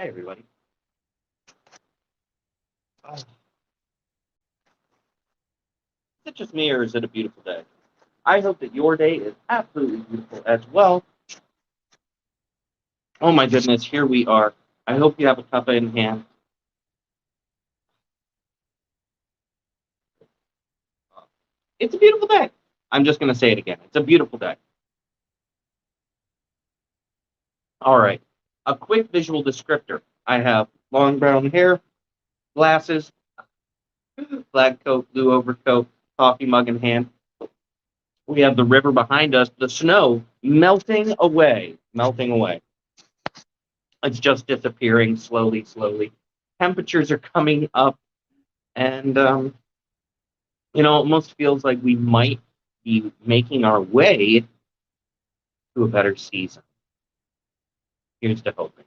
Hi, everybody. Is it just me, or is it a beautiful day? I hope that your day is absolutely beautiful as well. Oh my goodness, here we are. I hope you have a cup in hand. It's a beautiful day. I'm just going to say it again. It's a beautiful day. All right. A quick visual descriptor. I have long brown hair, glasses, black coat, blue overcoat, coffee mug in hand. We have the river behind us, the snow melting away, melting away. It's just disappearing slowly, slowly. Temperatures are coming up, and it almost feels like we might be making our way to a better season. Here's to hoping.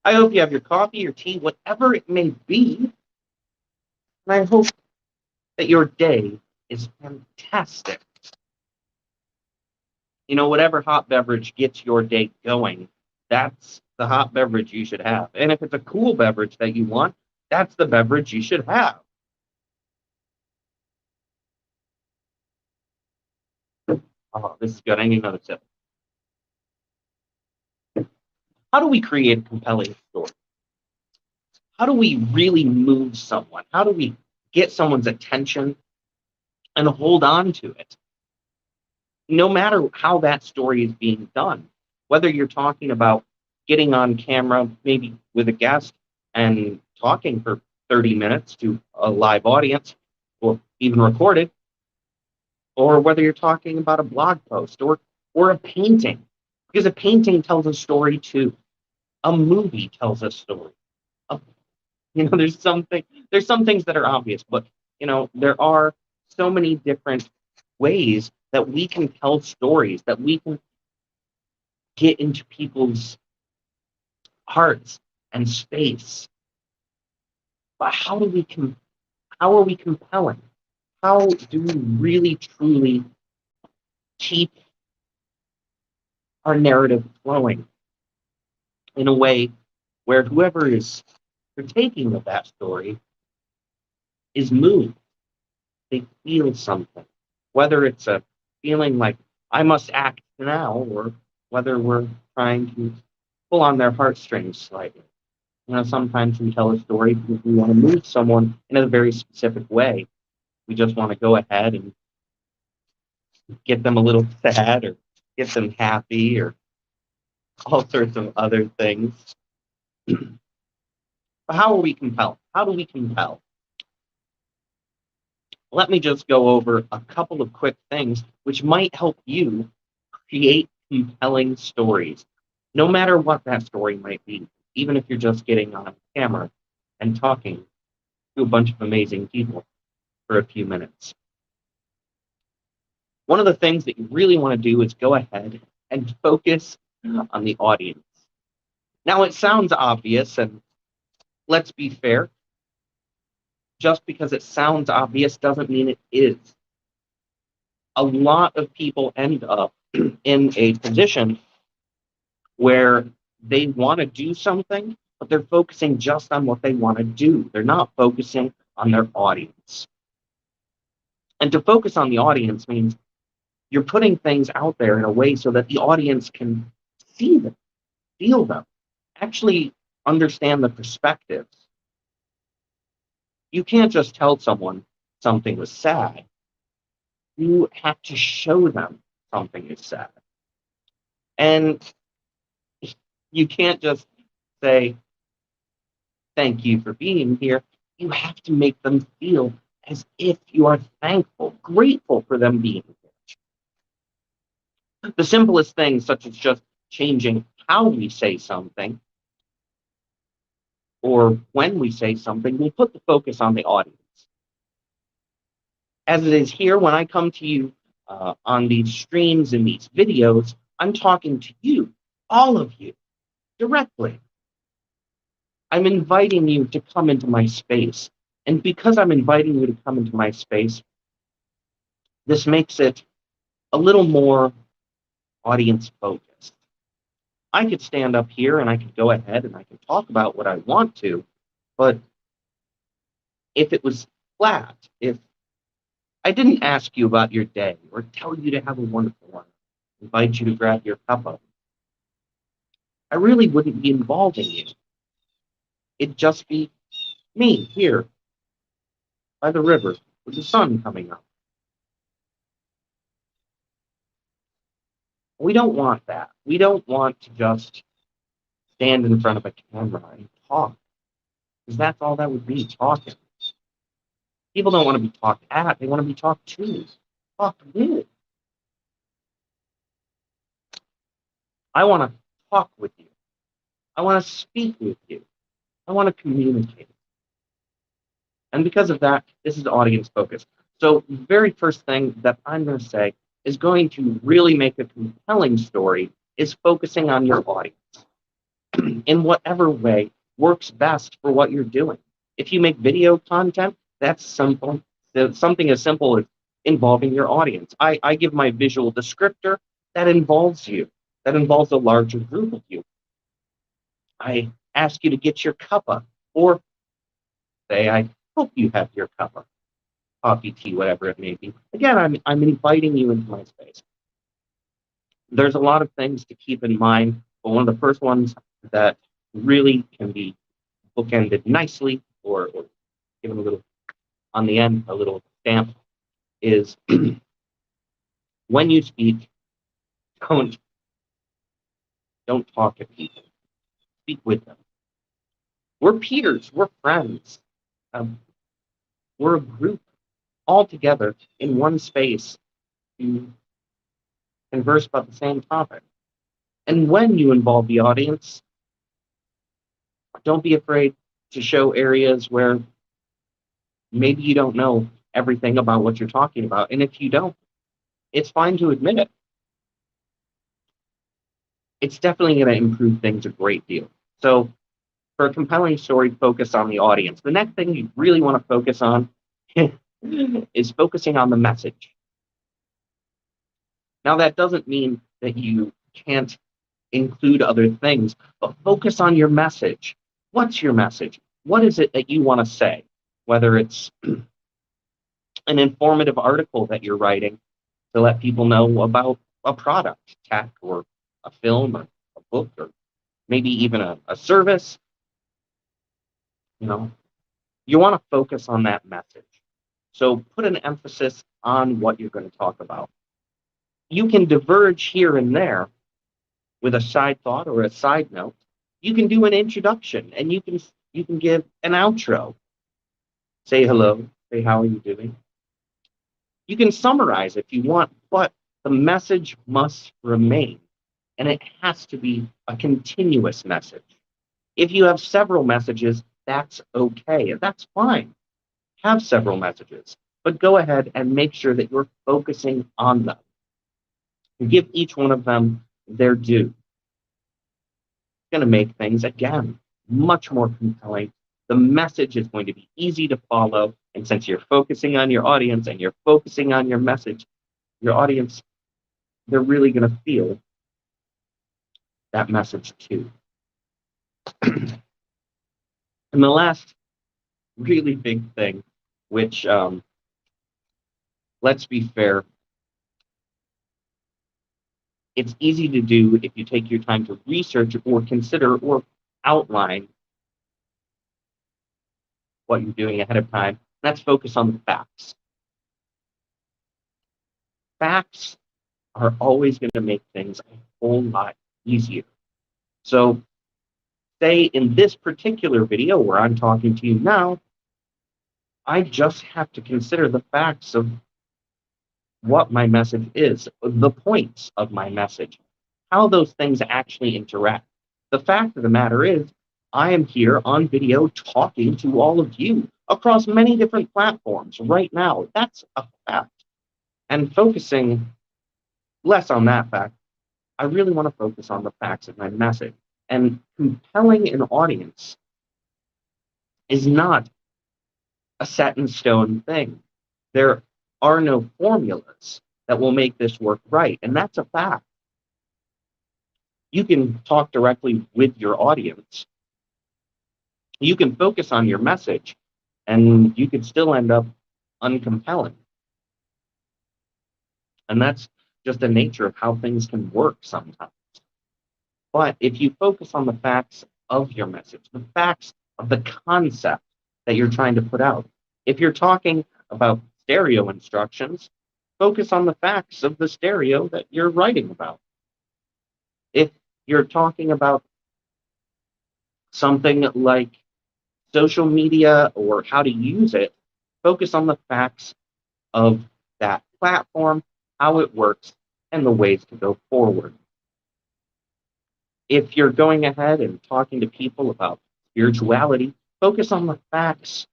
I hope you have your coffee, your tea, whatever it may be, and I hope that your day is fantastic. Whatever hot beverage gets your day going, that's the hot beverage you should have. And if it's a cool beverage that you want, that's the beverage you should have. Oh, this is good. I need another sip. How do we create a compelling story? How do we really move someone? How do we get someone's attention and hold on to it? No matter how that story is being done, whether you're talking about getting on camera, maybe with a guest, and talking for 30 minutes to a live audience, or even recorded, or whether you're talking about a blog post or a painting, because a painting tells a story too. A movie tells a story. A there's some things that are obvious, but there are so many different ways that we can tell stories, that we can get into people's hearts and space. But how are we compelling? How do we really truly keep our narrative flowing in a way where whoever is partaking of that story is moved? They feel something, whether it's a feeling like I must act now, or whether we're trying to pull on their heartstrings slightly. Sometimes we tell a story because we want to move someone in a very specific way. We just want to go ahead and get them a little sad, or get them happy, or all sorts of other things. But how are we compelled? How do we compel? Let me just go over a couple of quick things which might help you create compelling stories, no matter what that story might be, even if you're just getting on camera and talking to a bunch of amazing people for a few minutes. One of the things that you really want to do is go ahead and focus on the audience. Now, it sounds obvious, and let's be fair, just because it sounds obvious doesn't mean it is. A lot of people end up in a position where they want to do something, but they're focusing just on what they want to do. They're not focusing on their audience. And to focus on the audience means you're putting things out there in a way so that the audience can see them, feel them, actually understand the perspectives. You can't just tell someone something was sad. You have to show them something is sad. And you can't just say, thank you for being here. You have to make them feel as if you are thankful, grateful for them being here. The simplest things, such as just changing how we say something or when we say something, will put the focus on the audience. As it is here, when I come to you on these streams and these videos, I'm talking to you, all of you, directly. I'm inviting you to come into my space. And because I'm inviting you to come into my space, this makes it a little more audience focused. I could stand up here and I could go ahead and I could talk about what I want to, but if it was flat, if I didn't ask you about your day or tell you to have a wonderful one, invite you to grab your cuppa, I really wouldn't be involving you. It'd just be me here by the river with the sun coming up. We don't want that. We don't want to just stand in front of a camera and talk, because that's all that would be, talking. People don't want to be talked at, they want to be talked to, talked with. I want to talk with you. I want to speak with you. I want to communicate. And because of that, this is audience focused. So the very first thing that I'm going to say is going to really make a compelling story is focusing on your audience in whatever way works best for what you're doing. If you make video content, that's simple. Something as simple as involving your audience. I give my visual descriptor that involves you, that involves a larger group of you. I ask you to get your cuppa, or say I hope you have your cuppa, coffee, tea, whatever it may be. Again, I'm inviting you into my space. There's a lot of things to keep in mind, but one of the first ones that really can be bookended nicely, or given a little on the end, a little stamp, is when you speak, don't talk at people. Speak with them. We're peers. We're friends. We're a group all together in one space to converse about the same topic. And when you involve the audience, don't be afraid to show areas where maybe you don't know everything about what you're talking about. And if you don't, it's fine to admit it. It's definitely going to improve things a great deal. So for a compelling story, focus on the audience. The next thing you really want to focus on is focusing on the message. Now, that doesn't mean that you can't include other things, but focus on your message. What's your message? What is it that you want to say? Whether it's an informative article that you're writing to let people know about a product, tech, or a film, or a book, or maybe even a service, you want to focus on that message. So put an emphasis on what you're going to talk about. You can diverge here and there with a side thought or a side note. You can do an introduction, and you can give an outro. Say hello, say how are you doing. You can summarize if you want, but the message must remain, and it has to be a continuous message. If you have several messages, that's okay, and that's fine. Have several messages, but go ahead and make sure that you're focusing on them. Give each one of them their due. It's going to make things, again, much more compelling. The message is going to be easy to follow, and since you're focusing on your audience and you're focusing on your message, your audience, they're really going to feel that message too. And the last really big thing, which, let's be fair, it's easy to do if you take your time to research or consider or outline what you're doing ahead of time. Let's focus on the facts. Facts are always going to make things a whole lot easier. So say in this particular video where I'm talking to you now, I just have to consider the facts of what my message is, the points of my message, how those things actually interact. The fact of the matter is, I am here on video talking to all of you across many different platforms right now. That's a fact. And focusing less on that fact, I really want to focus on the facts of my message. And compelling an audience is not a set in stone thing. There are no formulas that will make this work right, and that's a fact. You can talk directly with your audience. You can focus on your message, and you could still end up uncompelling. And that's just the nature of how things can work sometimes. But if you focus on the facts of your message, the facts of the concept that you're trying to put out, if you're talking about stereo instructions, focus on the facts of the stereo that you're writing about. If you're talking about something like social media or how to use it, focus on the facts of that platform, how it works, and the ways to go forward. If you're going ahead and talking to people about spirituality, focus on the facts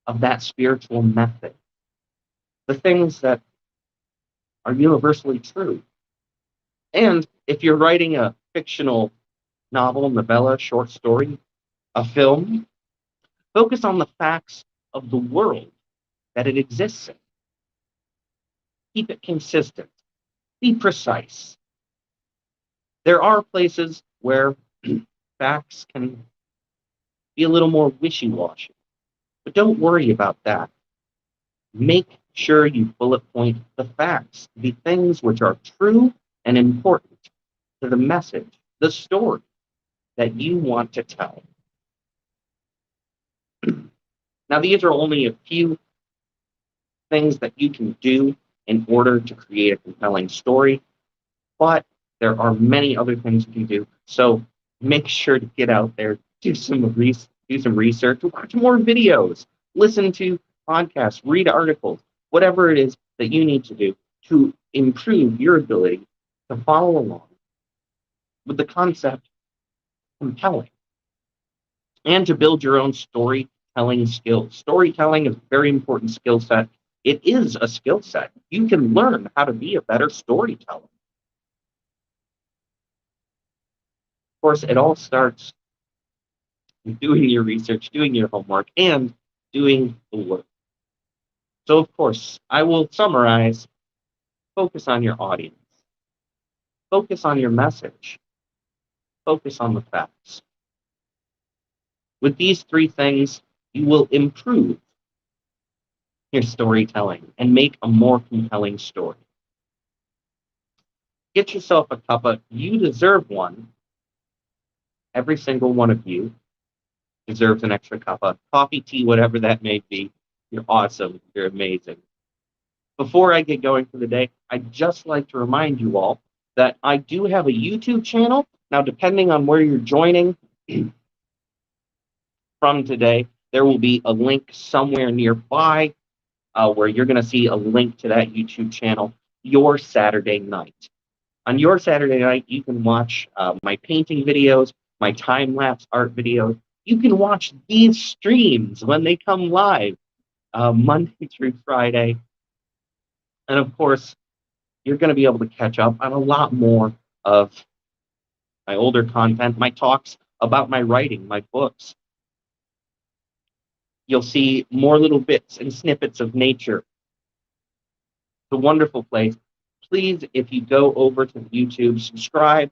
of that spiritual method, the things that are universally true. And if you're writing a fictional novel, novella, short story, a film, focus on the facts of the world that it exists in. Keep it consistent. Be precise. There are places where facts can be a little more wishy-washy, but don't worry about that. Make sure you bullet point the facts, the things which are true and important to the message, the story that you want to tell. Now, these are only a few things that you can do in order to create a compelling story, but there are many other things you can do. So make sure to get out there, do some research, watch more videos, listen to podcasts, read articles, whatever it is that you need to do to improve your ability to follow along with the concept compelling and to build your own storytelling skills. Storytelling is a very important skill set. It is a skill set. You can learn how to be a better storyteller. Of course, it all starts with doing your research, doing your homework, and doing the work. So, of course, I will summarize. Focus on your audience. Focus on your message. Focus on the facts. With these three things, you will improve your storytelling and make a more compelling story. Get yourself a cuppa. You deserve one. Every single one of you deserves an extra cuppa. Coffee, tea, whatever that may be. You're awesome. You're amazing. Before I get going for the day, I'd just like to remind you all that I do have a YouTube channel. Now, depending on where you're joining from today, there will be a link somewhere nearby where you're going to see a link to that YouTube channel, Your Saturday Night. On Your Saturday Night, you can watch my painting videos, my time-lapse art videos. You can watch these streams when they come live, Monday through Friday. And of course, you're going to be able to catch up on a lot more of my older content, my talks about my writing, my books. You'll see more little bits and snippets of nature. It's a wonderful place. Please, if you go over to YouTube, subscribe,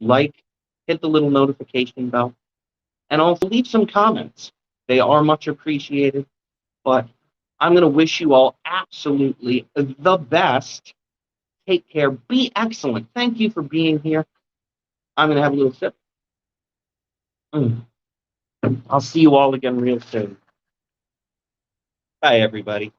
like, hit the little notification bell, and also leave some comments. They are much appreciated, but I'm going to wish you all absolutely the best. Take care. Be excellent. Thank you for being here. I'm going to have a little sip. I'll see you all again real soon. Bye, everybody.